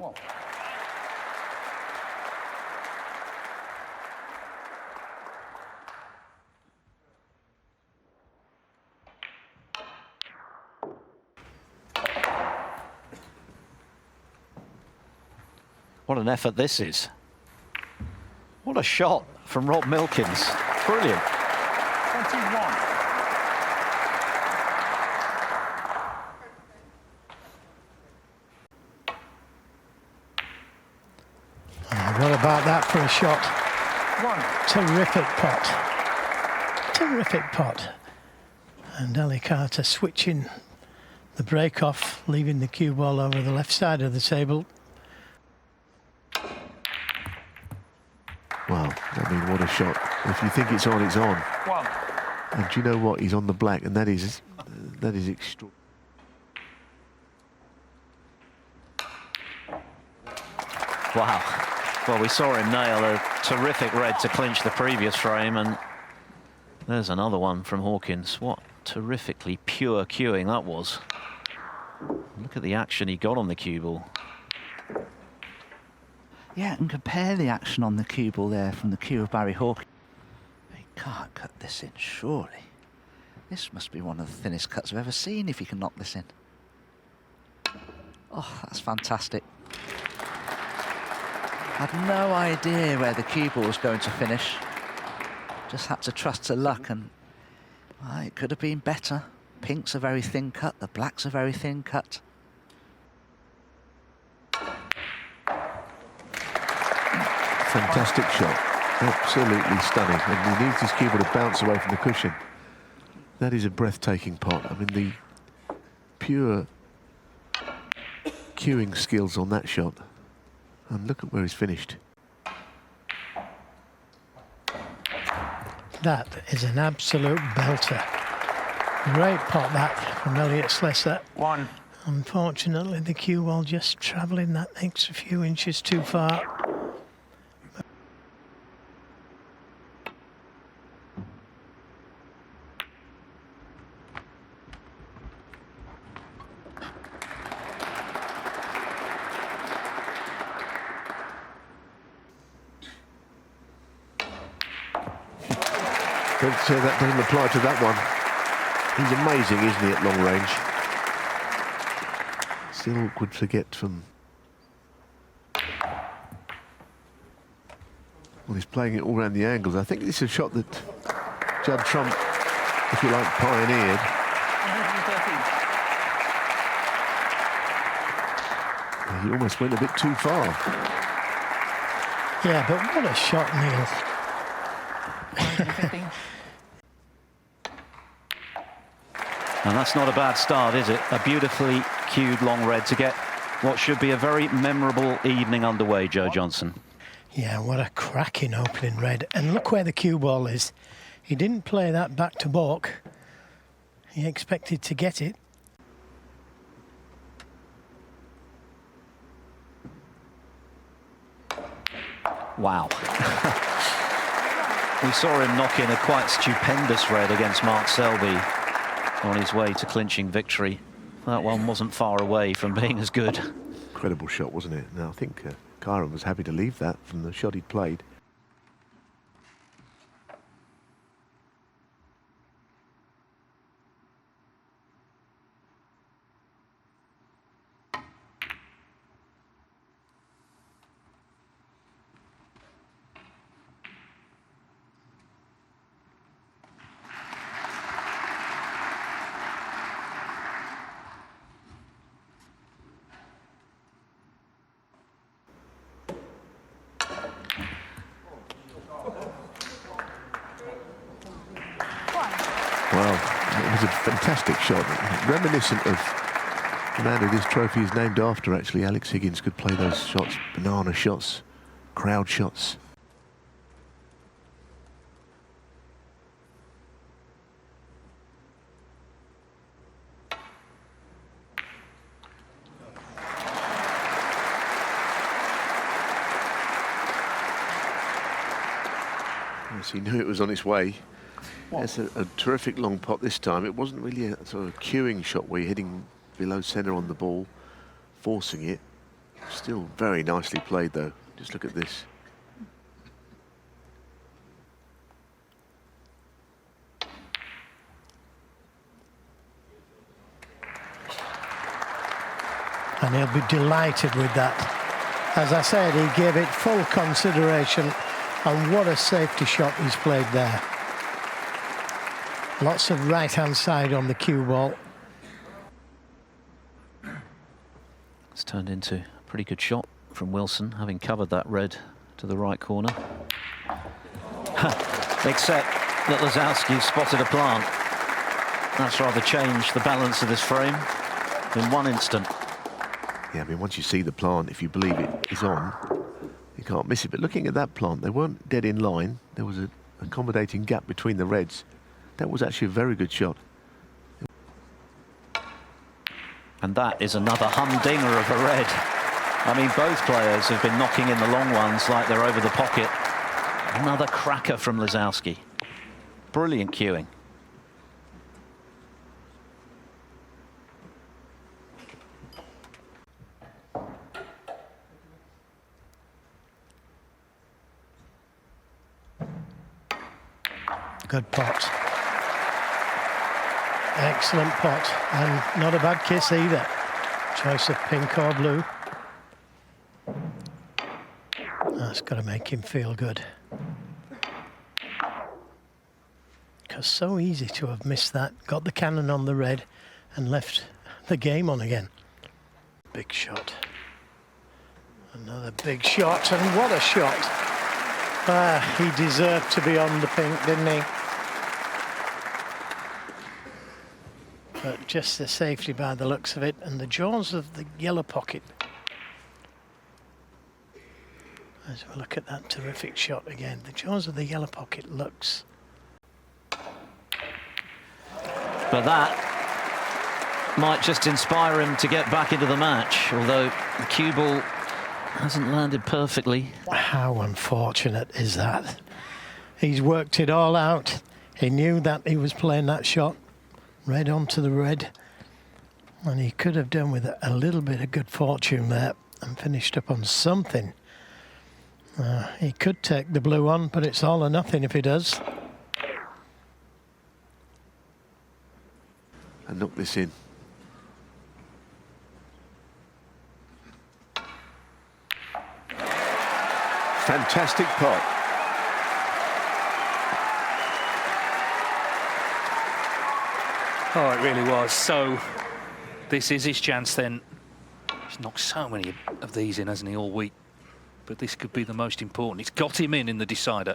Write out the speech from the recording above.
Well. What an effort this is. What a shot from Rob Milkins. Brilliant. 21. What about that for a shot? 1. Terrific pot. Terrific pot. And Ali Carter switching the break off, leaving the cue ball over the left side of the table. Wow, I mean, what a shot. If you think it's on, it's on. 1. And do you know what? He's on the black, and that is extraordinary. Wow. Well, we saw him nail a terrific red to clinch the previous frame, and there's another one from Hawkins. What terrifically pure cueing that was. Look at the action he got on the cue ball. Yeah, and compare the action on the cue ball there from the cue of Barry Hawkins. He can't cut this in, surely. This must be one of the thinnest cuts I've ever seen if he can knock this in. Oh, that's fantastic. Had no idea where the cue ball was going to finish. Just had to trust to luck, and well, it could have been better. Pink's a very thin cut, the black's a very thin cut. Fantastic shot. Absolutely stunning. And he needs his cue ball to bounce away from the cushion. That is a breathtaking pot. I mean, the pure cueing skills on that shot. And look at where he's finished. That is an absolute belter. Great pot that from Elliot Slessor. 1. Unfortunately, the cue ball just travelling that extra few inches too far. Don't say that doesn't apply to that one. He's amazing, isn't he, at long range? Still awkward to get from... Well, he's playing it all around the angles. I think this is a shot that Judd Trump, if you like, pioneered. 113. He almost went a bit too far. Yeah, but what a shot, Neil. 115. And that's not a bad start, is it? A beautifully cued long red to get what should be a very memorable evening underway, Joe Johnson. Yeah, what a cracking opening red. And look where the cue ball is. He didn't play that back to balk. He expected to get it. Wow. We saw him knock in a quite stupendous red against Mark Selby on his way to clinching victory. That one wasn't far away from being as good. Incredible shot, wasn't it? Now, I think Kyron was happy to leave that from the shot he'd played. Wow, it was a fantastic shot. Reminiscent of the man who this trophy is named after, actually. Alex Higgins could play those shots, banana shots, crowd shots. Yes, he knew it was on its way. It's a terrific long pot this time. It wasn't really a sort of cueing shot where you're hitting below centre on the ball, forcing it. Still very nicely played, though. Just look at this. And he'll be delighted with that. As I said, he gave it full consideration, and what a safety shot he's played there. Lots of right-hand side on the cue ball. It's turned into a pretty good shot from Wilson, having covered that red to the right corner. Except that Lazowski spotted a plant. That's rather changed the balance of this frame in one instant. Yeah, I mean, once you see the plant, if you believe it is on, you can't miss it. But looking at that plant, they weren't dead in line. There was an accommodating gap between the reds. That was actually a very good shot. And that is another humdinger of a red. I mean, both players have been knocking in the long ones like they're over the pocket. Another cracker from Lazowski. Brilliant cueing. Good pot. Excellent pot, and not a bad kiss either. Choice of pink or blue. That's got to make him feel good. Because so easy to have missed that. Got the cannon on the red and left the game on again. Big shot. Another big shot, and what a shot. He deserved to be on the pink, didn't he? But just the safety by the looks of it, and the jaws of the yellow pocket. As we look at that terrific shot again, the jaws of the yellow pocket looks. But that might just inspire him to get back into the match, although the cue ball hasn't landed perfectly. How unfortunate is that? He's worked it all out. He knew that he was playing that shot. Red onto the red, and he could have done with a little bit of good fortune there and finished up on something. He could take the blue on, but it's all or nothing if he does. And knock this in. Fantastic pot. Oh, it really was. So this is his chance then. He's knocked so many of these in, hasn't he, all week? But this could be the most important. It's got him in the decider.